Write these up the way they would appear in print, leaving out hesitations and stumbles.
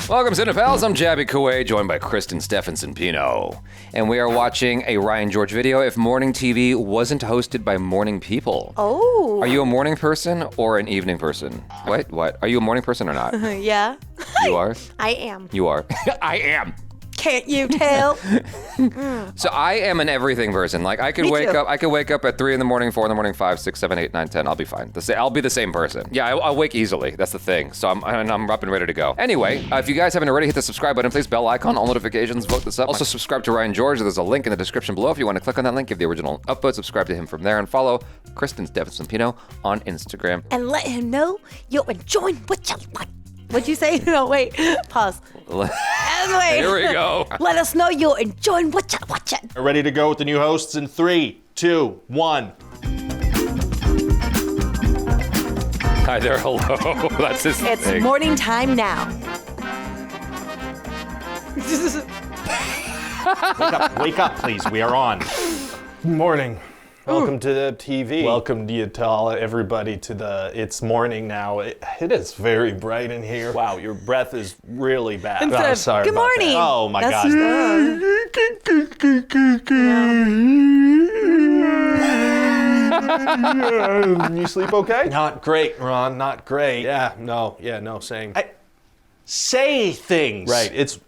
Welcome, Cinepals. I'm Jabby Kuwait, joined by KRISTEN, STEPHENSONPINO. And we are watching a Ryan George video, If Morning TV Wasn't Hosted by Morning People. Oh. Are you a morning person or an evening person? What? Are you a morning person or not? Yeah. You are? I am. You are. I am. Can't you tell? So I am an everything person. Like I could Me wake too. up. I could wake up at 3 in the morning, 4 in the morning, 5, 6, 7, 8, 9, 10. I'll be fine. I'll be the same person. Yeah, I'll wake easily. That's the thing. So I'm up and ready to go. Anyway, if you guys haven't already, hit the subscribe button, please. Bell icon, all notifications. Vote this up. Also subscribe to Ryan George. There's a link in the description below. If you want to click on that link, give the original upvote. Subscribe to him from there and follow KRISTEN STEPHENSONPINO on Instagram. And let him know you're enjoying what you like. What'd you say? No, wait. Pause. Anyway. Here we go. Let us know you're enjoying what you're watching. Ready to go with the new hosts in 3, 2, 1. Hi there. Hello. That's his It's thing. morning time now. Wake up, please. We are on. Good morning. Welcome to the TV. Welcome to all everybody to the. It's morning now. It is very bright in here. Wow, your breath is really bad. Instead Oh, of, sorry good about that. morning. Oh my That's- You sleep okay? Not great, Ron. Not great. Yeah, no, saying. Say things. Right, it's,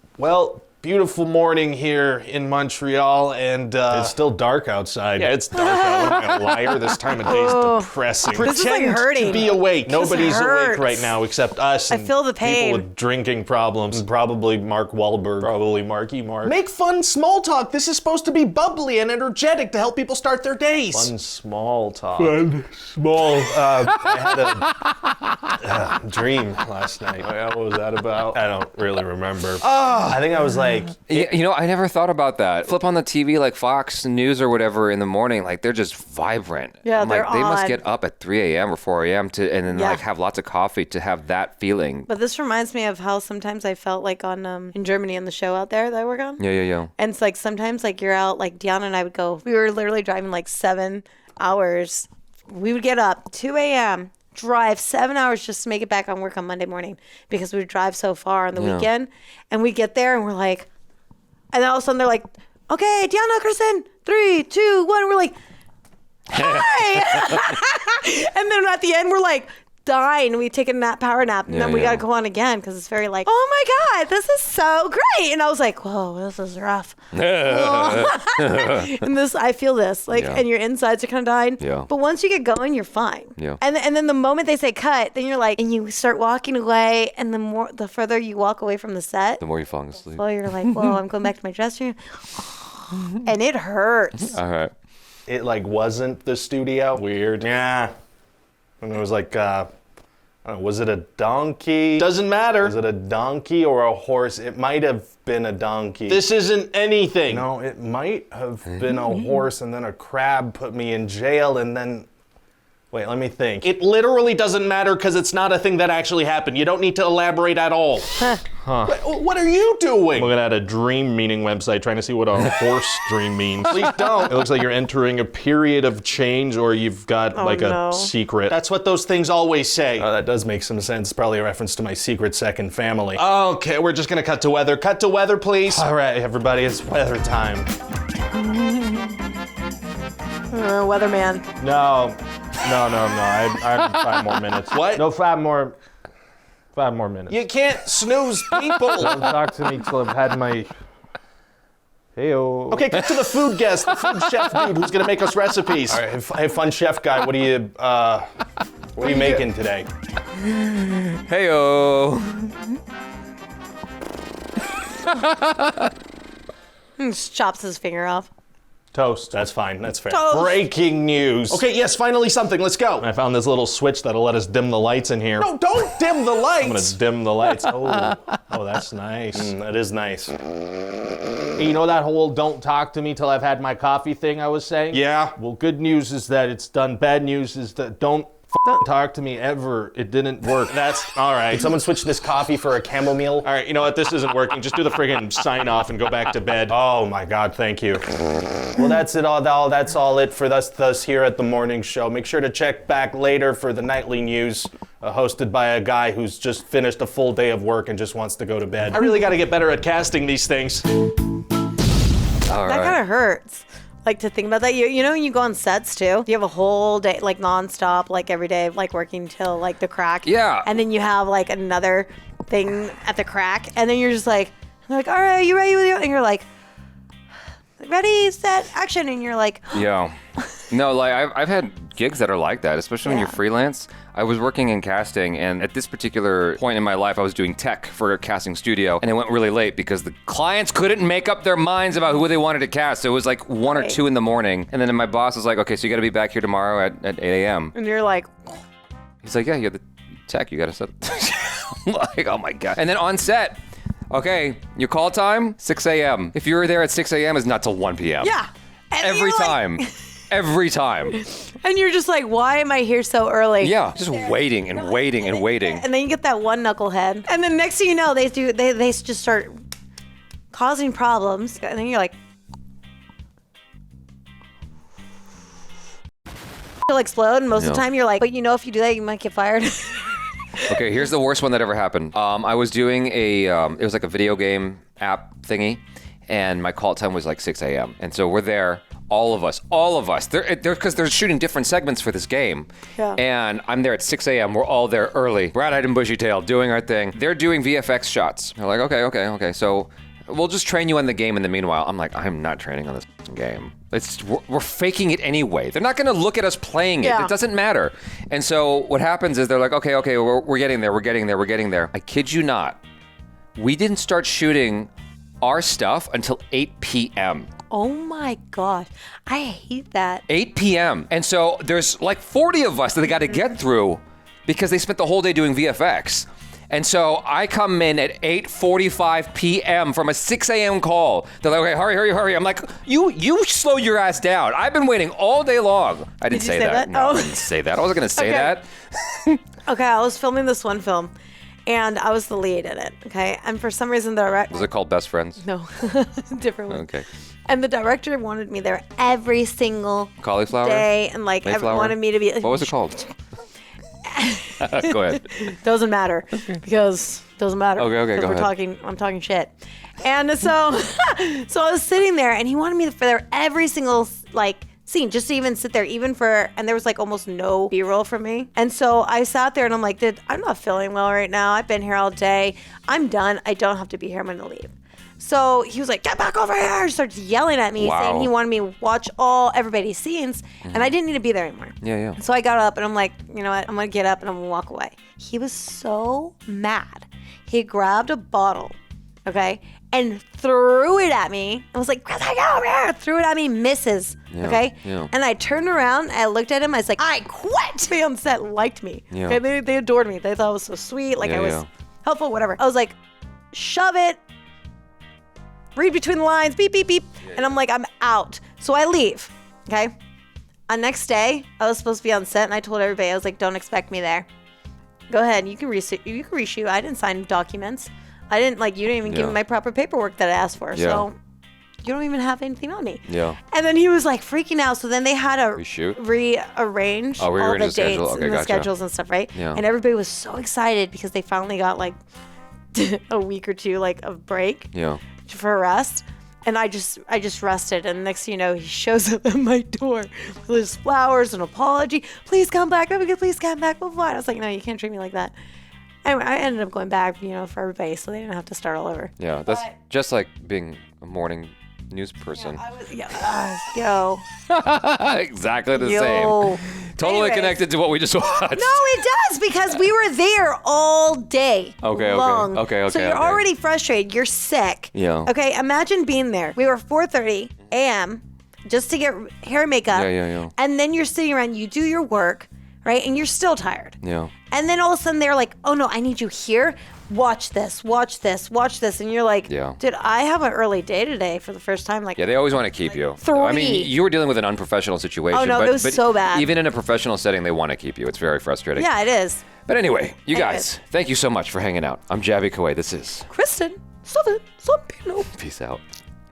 beautiful morning here in Montreal, and it's still dark outside. Yeah, it's dark out. I'm not a liar. This time of day is depressing. This is, like, Pretend hurting. to be awake. Nobody's awake hurts. right now except us. I and feel the pain. People with drinking problems. And probably Mark Wahlberg. Probably Marky Mark. Make fun small talk. This is supposed to be bubbly and energetic to help people start their days. Fun small talk. Fun small. I had a dream last night. What was that about? I don't really remember. I think I was like, You know, I never thought about that. Flip on the TV, like Fox News or whatever in the morning, like they're just vibrant. Yeah, I'm like, they're they must on. get up at 3 a.m. or 4 a.m. and then Yeah. like have lots of coffee to have that feeling. But this reminds me of how sometimes I felt like on in Germany on the show out there that I work on. Yeah. And it's like sometimes like you're out, like Deanna and I would go, we were literally driving like 7 hours. We would get up 2 a.m., drive 7 hours just to make it back on work on Monday morning because we would drive so far on the weekend. And we get there and we're like, and then all of a sudden they're like, okay, Deanna, KRISTEN, 3, 2, 1. We're like, hi. And then at the end we're like, dying. We take a power nap, and then we got to go on again because it's very like, oh my God, this is so great. And I was like, whoa, this is rough. And this, I feel this, like, and your insides are kind of dying. Yeah. But once you get going, you're fine. Yeah. And then the moment they say cut, then you're like, and you start walking away, and the further you walk away from the set, The more you fall asleep. well, you're like, whoa, I'm going back to my dressing room. And it hurts. All right. it like wasn't the studio. Weird. Yeah. And it was like, I don't know, was it a donkey? Doesn't matter. Was it a donkey or a horse? It might have been a donkey. This isn't anything. No, it might have been a horse, and then a crab put me in jail, and then... Wait, let me think. It literally doesn't matter because it's not a thing that actually happened. You don't need to elaborate at all. What are you doing? Looking at a dream meaning website trying to see what a horse dream means. Please don't. It looks like you're entering a period of change, or you've got no. a secret. That's what those things always say. That does make some sense. Probably a reference to my secret second family. Okay, we're just gonna cut to weather. Cut to weather, please. All right, everybody, it's weather time. Weatherman. No. I have 5 more minutes. What? No, 5 more minutes. You can't snooze people. Don't talk to me till I've had my... Hey-o. Okay, cut to the food guest, the food chef dude who's gonna make us recipes. All right, hey, fun chef guy, what are you making today? Heyo. Just chops his finger off. Toast. That's fine. That's fair. Toast. Breaking news. Okay, yes, finally something. Let's go. I found this little switch that'll let us dim the lights in here. No, don't dim the lights. I'm gonna dim the lights. Oh, that's nice. That is nice. Hey, you know that whole "don't talk to me till I've had my coffee" thing I was saying? Yeah. Well, good news is that it's done. Bad news is that don't talk to me ever. It didn't work. That's all right. Can someone switch this coffee for a chamomile? All right, you know what? This isn't working. Just do the friggin' sign off and go back to bed. Oh my God, thank you. Well, that's it all. That's all it for us here at the morning show. Make sure to check back later for the nightly news, hosted by a guy who's just finished a full day of work and just wants to go to bed. I really got to get better at casting these things. All That right. kind of hurts. Like to think about that. You know when you go on sets too? You have a whole day, like nonstop, like every day, like working till like the crack. Yeah. And then you have like another thing at the crack. And then you're just like, all right, you ready with you? And you're like, ready, set, action. And you're like, Yeah. No, like I've had gigs that are like that, especially when you're freelance. I was working in casting, and at this particular point in my life, I was doing tech for a casting studio, and it went really late because the clients couldn't make up their minds about who they wanted to cast. So it was like 1 or 2 in the morning, and then my boss was like, "Okay, so you got to be back here tomorrow at 8 a.m." and you're like, He's like, "Yeah, you're the tech. You got to set." I'm like, oh my God. And then on set, okay, your call time 6 a.m. If you were there at 6 a.m., it's not till 1 p.m. yeah. And Every you're like- time. Every time. and you're just like, why am I here so early? Yeah, just waiting and waiting and waiting. And then you get that one knucklehead. And then next thing you know, they just start causing problems. And then you're like, you'll explode. And most of the time you're like, but you know, if you do that, you might get fired. Okay, here's the worst one that ever happened. I was doing it was like a video game app thingy, and my call time was like 6 a.m. And so we're there, all of us. Because they're shooting different segments for this game. Yeah. And I'm there at 6 a.m. We're all there early, bright-eyed and bushy-tailed, doing our thing. They're doing VFX shots. They're like, okay. So we'll just train you on the game in the meanwhile. I'm like, I'm not training on this game. We're faking it anyway. They're not going to look at us playing it. Yeah. It doesn't matter. And so what happens is they're like, okay, we're getting there. I kid you not. We didn't start shooting our stuff until 8 p.m. Oh my gosh. I hate that. 8 p.m. And so there's like 40 of us that they got to get through because they spent the whole day doing VFX. And so I come in at 8:45 p.m. from a 6 a.m. call. They're like, okay, hurry. I'm like, you slow your ass down. I've been waiting all day long. I didn't you say say that. that? No, Oh. I didn't say that. I wasn't going to say Okay. that. Okay, I was filming this one film, and I was the lead in it. Okay, and for some reason the director. Was it called Best Friends? No, different one. Okay. And the director wanted me there every single Cauliflower? day, and like Mayflower? wanted me to be. What was it called? Go ahead. Doesn't matter because doesn't matter. Okay, because go ahead. I'm talking shit. And so, so I was sitting there, and he wanted me for there every single like scene, just to even sit there, even for, and there was like almost no B-roll for me. And so I sat there, and I'm like, dude, I'm not feeling well right now. I've been here all day. I'm done. I don't have to be here. I'm gonna leave. So he was like, get back over here. He starts yelling at me, Wow. saying he wanted me to watch everybody's scenes, and I didn't need to be there anymore. Yeah. So I got up, and I'm like, you know what? I'm going to get up, and I'm going to walk away. He was so mad. He grabbed a bottle, okay, and threw it at me. I was like, get over here. Threw it at me, misses, Yeah, okay? yeah. And I turned around, I looked at him, I was like, I quit. They on set liked me. Yeah. Okay? They adored me. They thought I was so sweet, like Yeah, I was yeah. helpful, whatever. I was like, shove it. Read between the lines, beep, beep, beep. And I'm like, I'm out. So I leave, okay? Next day, I was supposed to be on set, and I told everybody, I was like, don't expect me there. Go ahead, you can reshoot. I didn't sign documents. You didn't even give me my proper paperwork that I asked for. Yeah. So you don't even have anything on me. Yeah. And then he was like freaking out. So then they had to Reshoot? rearrange Oh, all rearrange the the schedule. dates Okay, and the gotcha. schedules and stuff, right? Yeah. And everybody was so excited because they finally got like a week or two like of break Yeah. for rest. And I just rested, and next thing you know, he shows up at my door with his flowers and apology. Please come back, please come back, blah, blah. I was like, no, you can't treat me like that. Anyway, I ended up going back, for everybody, so they didn't have to start all over. Yeah. That's just like being a morning news person. Yo. Exactly the Yo. same. Totally Anyways. connected to what we just watched. No, it does, because we were there all day long. Okay, So you're okay. already frustrated. You're sick. Yeah. Okay, imagine being there. We were 4:30 a.m. just to get hair and makeup. Yeah. And then you're sitting around, you do your work, right? And you're still tired. Yeah. And then all of a sudden they're like, oh no, I need you here. watch this, watch this, watch this. And you're like, Yeah. dude, I have an early day today for the first time. Like, Yeah, they always want to keep you. Three. I mean, you were dealing with an unprofessional situation. Oh, no, but, it was so bad. Even in a professional setting, they want to keep you. It's very frustrating. yeah, it is. But anyway, you Anyways. guys, thank you so much for hanging out. I'm Jabby Kawai. This is KRISTEN, Stephensompino. Peace out.